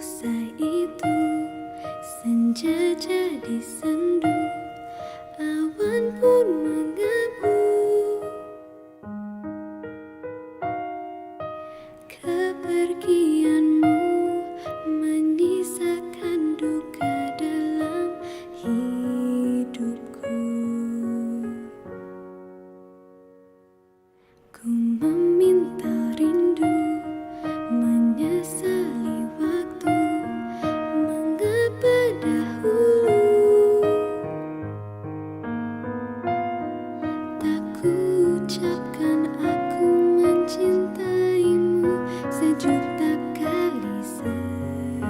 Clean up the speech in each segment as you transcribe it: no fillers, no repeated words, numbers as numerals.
Usai itu senja jadi sendu, awan pun mengabu. Kepergianmu menyisakan duka dalam hidupku. Ku meminta rindu, menyesali waktu, mengapa dahulu tak ku ucapkan aku mencintaimu sejuta kali sehari.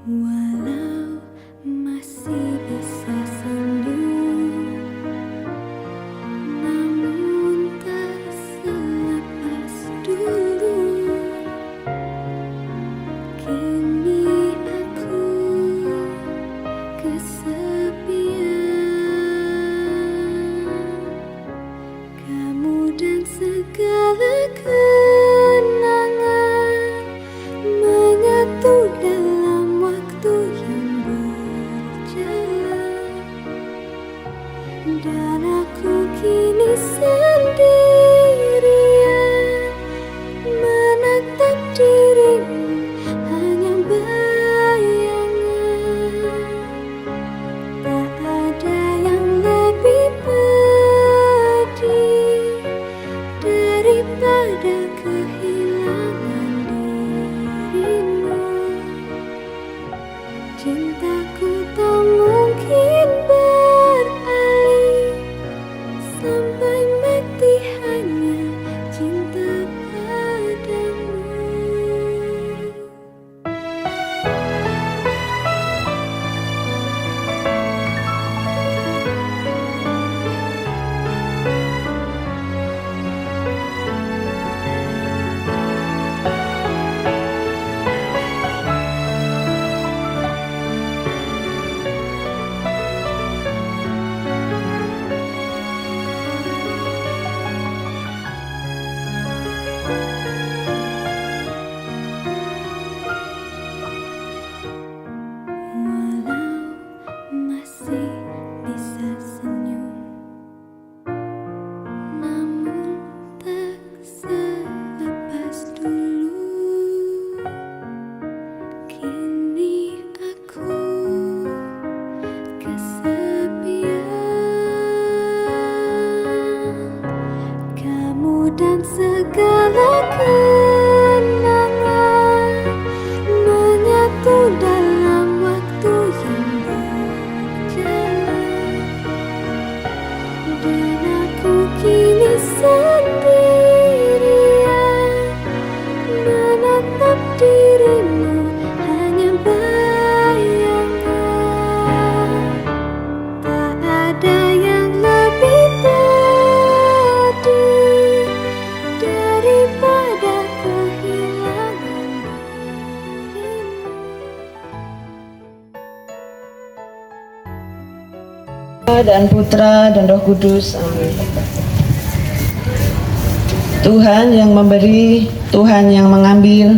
Walau masih bisa senyum, namun tak selepas dulu. Kini aku kesepian, kamu dan segala kenangan menyatu dalam waktu yang berjalan. Dan aku kini sendirian menatap dirimu, hanya bayangan. Tak ada yang lebih pedih daripada kehilangan dirimu. Cintaku tak mungkin beralih, sampai mati hanya cinta padamu. Walau masih bisa senyum, namun tak selepas dulu. Kini aku kesepian, kamu dan segala kenangan menyatu dalam waktu yang berjalan. Dan aku kini sendirian menatap dirimu, hanya bayangan. Tak ada yang lebih pedih daripada kehilangan dirimu. Dan Putra dan Roh Kudus. Amin. Tuhan yang memberi, Tuhan yang mengambil,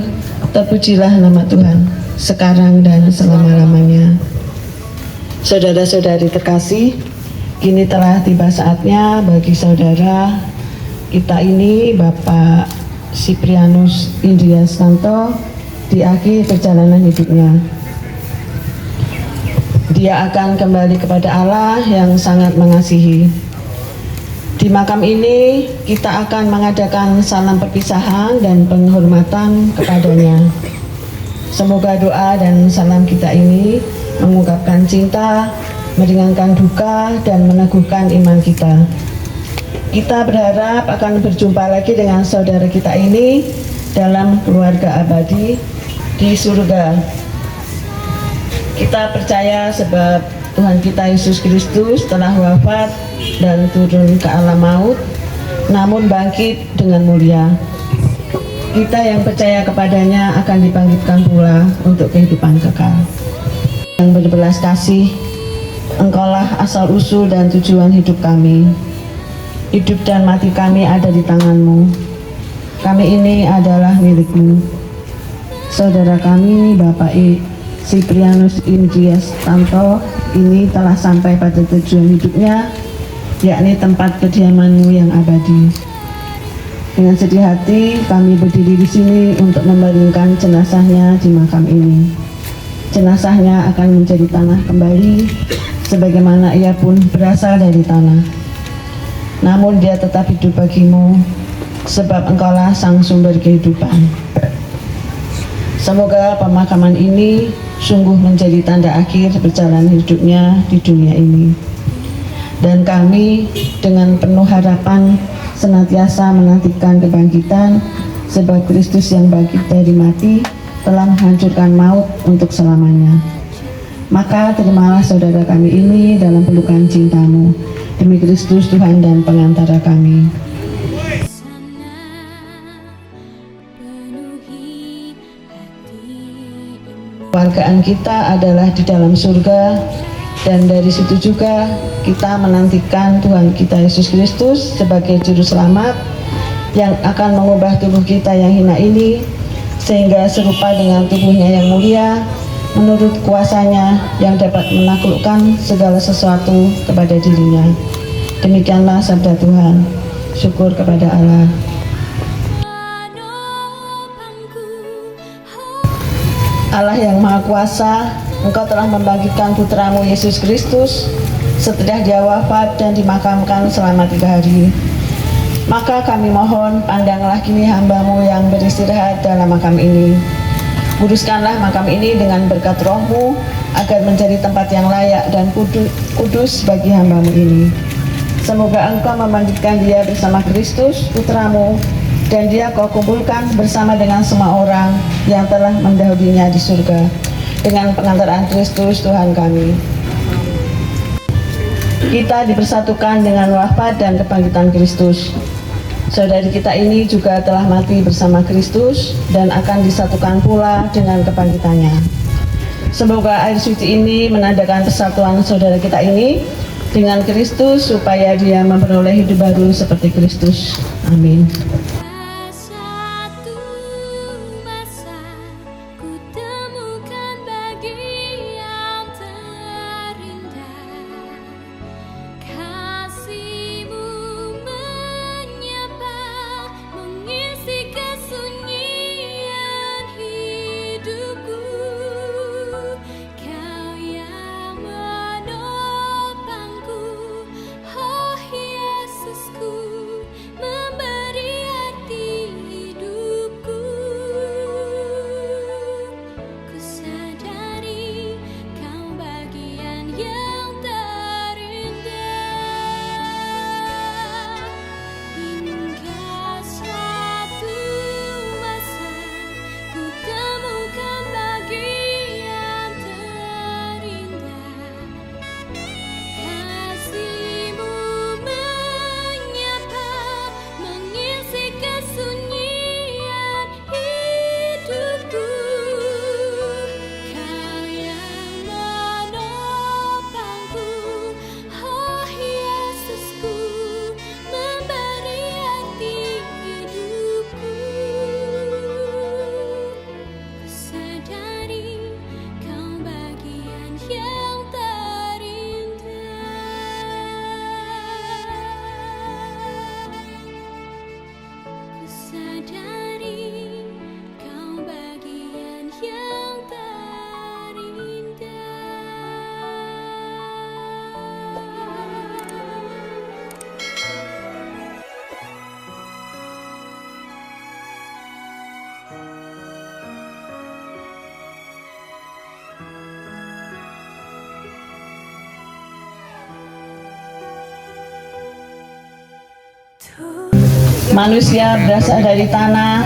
terpujilah nama Tuhan sekarang dan selama-lamanya. Saudara-saudari terkasih, kini telah tiba saatnya bagi saudara kita ini, Bapak Siprianus Indriastanto, di akhir perjalanan hidupnya. Dia akan kembali kepada Allah yang sangat mengasihi. Di makam ini kita akan mengadakan salam perpisahan dan penghormatan kepadanya. Semoga doa dan salam kita ini mengungkapkan cinta, meringankan duka, dan meneguhkan iman kita. Kita berharap akan berjumpa lagi dengan saudara kita ini dalam keluarga abadi di surga. Kita percaya sebab Tuhan kita Yesus Kristus telah wafat dan turun ke alam maut, namun bangkit dengan mulia. Kita yang percaya kepadanya akan dibangkitkan pula untuk kehidupan kekal. Yang berbelas kasih, Engkaulah asal-usul dan tujuan hidup kami. Hidup dan mati kami ada di tangan-Mu. Kami ini adalah milik-Mu. saudara kami Bapak Siprianus Indrias Tanto ini telah sampai pada tujuan hidupnya, yakni tempat kediaman-Mu yang abadi. Dengan sedih hati kami berdiri di sini untuk membaringkan jenazahnya di makam ini. Jenazahnya akan menjadi tanah kembali, sebagaimana ia pun berasal dari tanah. Namun dia tetap hidup bagimu, sebab Engkaulah sang sumber kehidupan. Semoga pemakaman ini sungguh menjadi tanda akhir perjalanan hidupnya di dunia ini. Dan kami dengan penuh harapan senantiasa menantikan kebangkitan, sebab Kristus yang bangkit dari mati telah menghancurkan maut untuk selamanya. Maka terimalah saudara kami ini dalam pelukan cinta-Mu, demi Kristus Tuhan dan pengantara kami. Keluargaan kita adalah di dalam surga, dan dari situ juga kita menantikan Tuhan kita Yesus Kristus sebagai juru selamat yang akan mengubah tubuh kita yang hina ini sehingga serupa dengan tubuhnya yang mulia menurut kuasanya yang dapat menaklukkan segala sesuatu kepada dirinya. Demikianlah sabda Tuhan. Syukur kepada Allah. Allah yang Maha Kuasa, Engkau telah membangkitkan putra-Mu Yesus Kristus setelah dia wafat dan dimakamkan selama 3 hari. Maka kami mohon, pandanglah kini hamba-Mu yang beristirahat dalam makam ini. Kuduskanlah makam ini dengan berkat Roh-Mu, agar menjadi tempat yang layak dan kudus bagi hamba-Mu ini. Semoga Engkau membangkitkan dia bersama Kristus, putra-Mu, dan dia Kau kumpulkan bersama dengan semua orang yang telah mendahulunya di surga, dengan pengantaran Kristus Tuhan kami. Kita dipersatukan dengan wafat dan kebangkitan Kristus. Saudari kita ini juga telah mati bersama Kristus dan akan disatukan pula dengan kebangkitannya. Semoga air suci ini menandakan persatuan saudara kita ini dengan Kristus, supaya dia memperoleh hidup baru seperti Kristus. Amin. Satu masa ku temukan bagian terindah, kasih-Mu menyapa, mengisi kesunyian hidupku. Kau yang menopangku, oh Yesusku, memberi arti hidupku. Ku sadari Kau bagian yang terindah, hingga satu masa ku temukan bagian terindah. Kasih-Mu menyapa, mengisi kesunyian hidupku. Kau yang menopangku, oh Yesusku, memberi arti hidupku. Ku sadari Kau bagian yang terindah. Ku sadari Kau bagian yang Manusia berasal dari tanah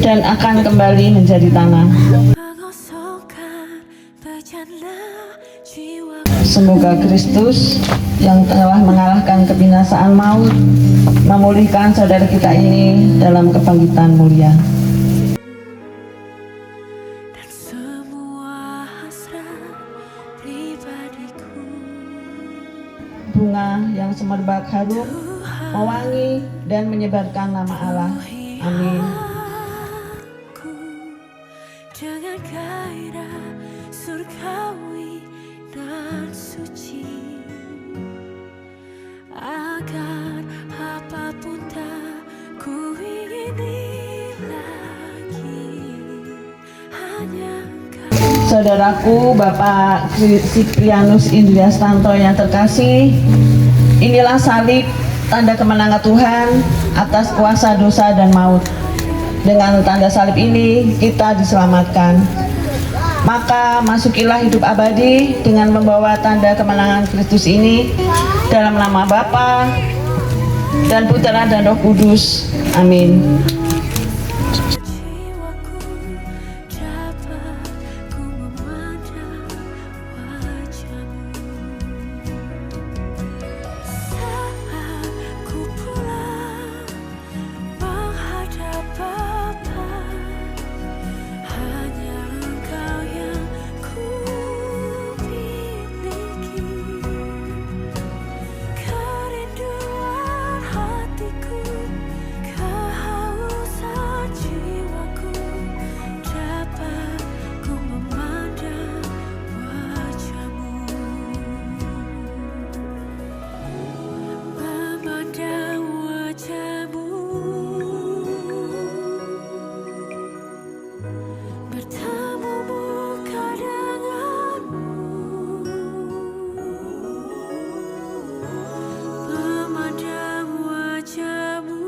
dan akan kembali menjadi tanah. mengosongkan berjalan jiwa. Semoga Kristus yang telah mengalahkan kebinasaan maut memulihkan saudara kita ini dalam kebangkitan mulia. Dan semua hasrat pribadiku, Bunga yang semerbak harum, mewangi dan menyebarkan nama Allah. Amin. aku gairah surgawi dan suci, agar apapun tak ku ingini lagi, hanya Engkau. Saudaraku Bapak Siprianus Indriastanto yang terkasih, inilah salib, tanda kemenangan Tuhan atas kuasa dosa dan maut. Dengan tanda salib ini kita diselamatkan. Maka masukilah hidup abadi dengan membawa tanda kemenangan Kristus ini dalam nama Bapa dan Putra dan Roh Kudus. Amin. Jiwaku dapat ku memandang wajah-Mu saat ku pulang menghadap Bapa. Hanya Engkau yang ku miliki, kerinduan hatiku, kehausan jiwaku, dapat ku memandang wajah-Mu, memandang wajah-Mu, bertemu muka denganmu, memandang wajah-Mu,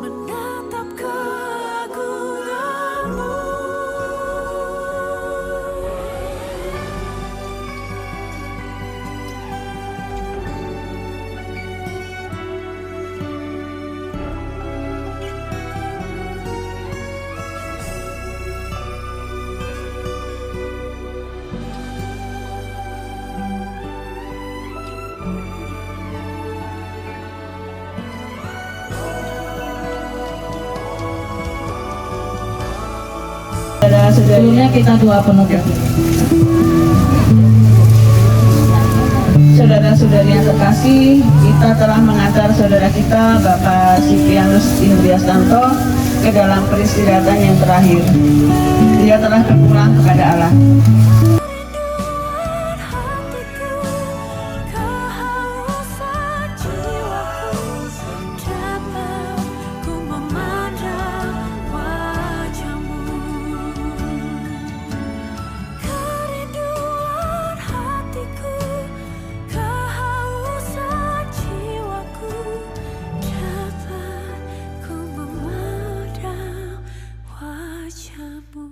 menatap keagungan-Mu. Sebelumnya kita doa penutup. Saudara-saudari yang terkasih, kita telah mengantar saudara kita Bapak Siprianus Indriastanto ke dalam peristirahatan yang terakhir. Dia telah berpulang kepada Allah. Kerinduan hatiku, kehausan jiwaku, dapat ku memandang wajah-Mu. Kerinduan hatiku, kehausan jiwaku, dapat ku memandang wajah-Mu.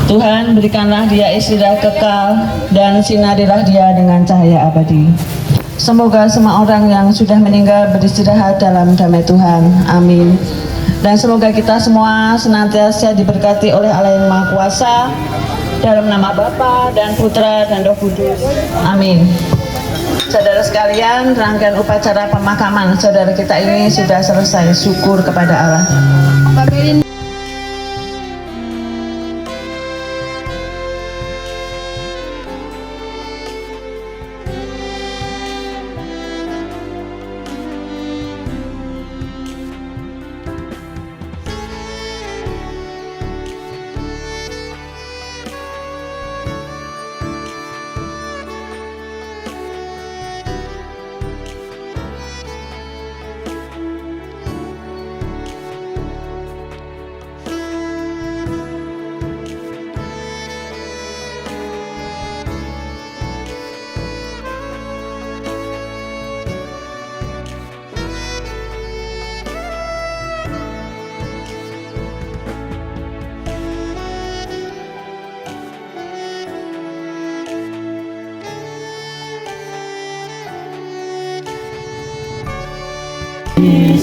Tuhan, berikanlah dia istirahat kekal dan sinarilah dia dengan cahaya abadi. Semoga semua orang yang sudah meninggal beristirahat dalam damai Tuhan. Amin. Dan semoga kita semua senantiasa diberkati oleh Allah yang Maha Kuasa, dalam nama Bapa dan Putra dan Roh Kudus. Amin. Saudara sekalian, rangkaian upacara pemakaman saudara kita ini sudah selesai. Syukur kepada Allah.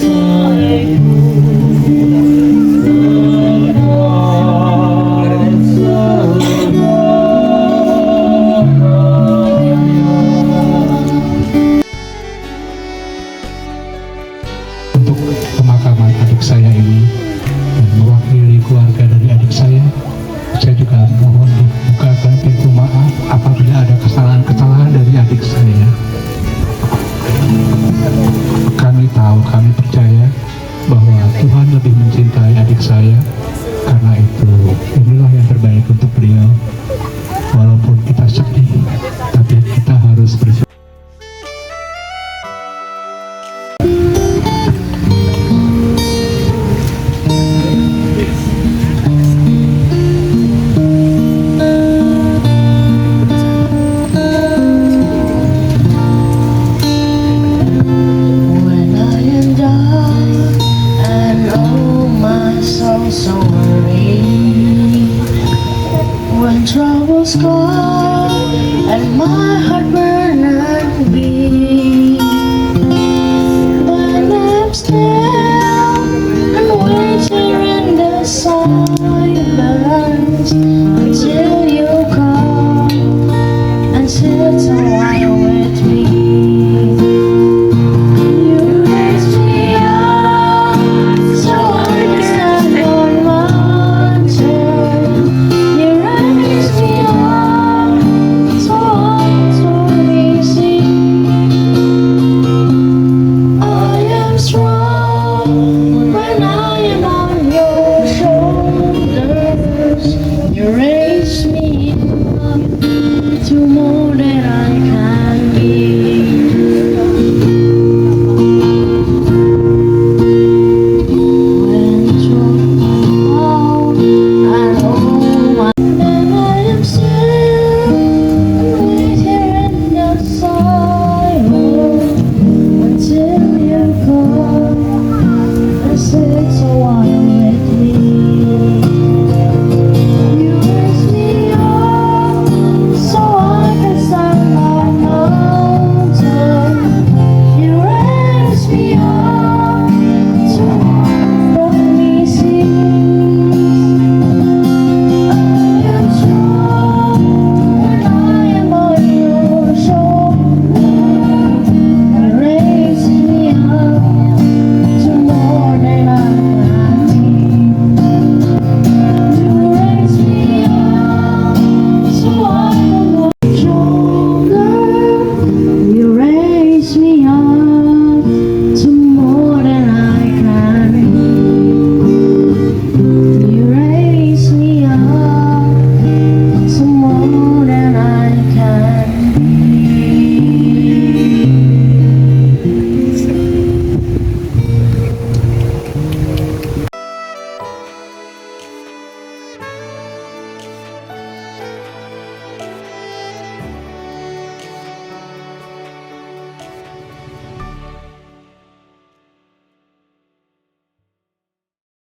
Untuk pemakaman adik saya ini dan mewakili keluarga dari adik saya juga mohon dibukakan pintu maaf apabila ada kesalahan-kesalahan dari adik saya. Kami tahu, kami percaya bahwa Tuhan lebih mencintai adik saya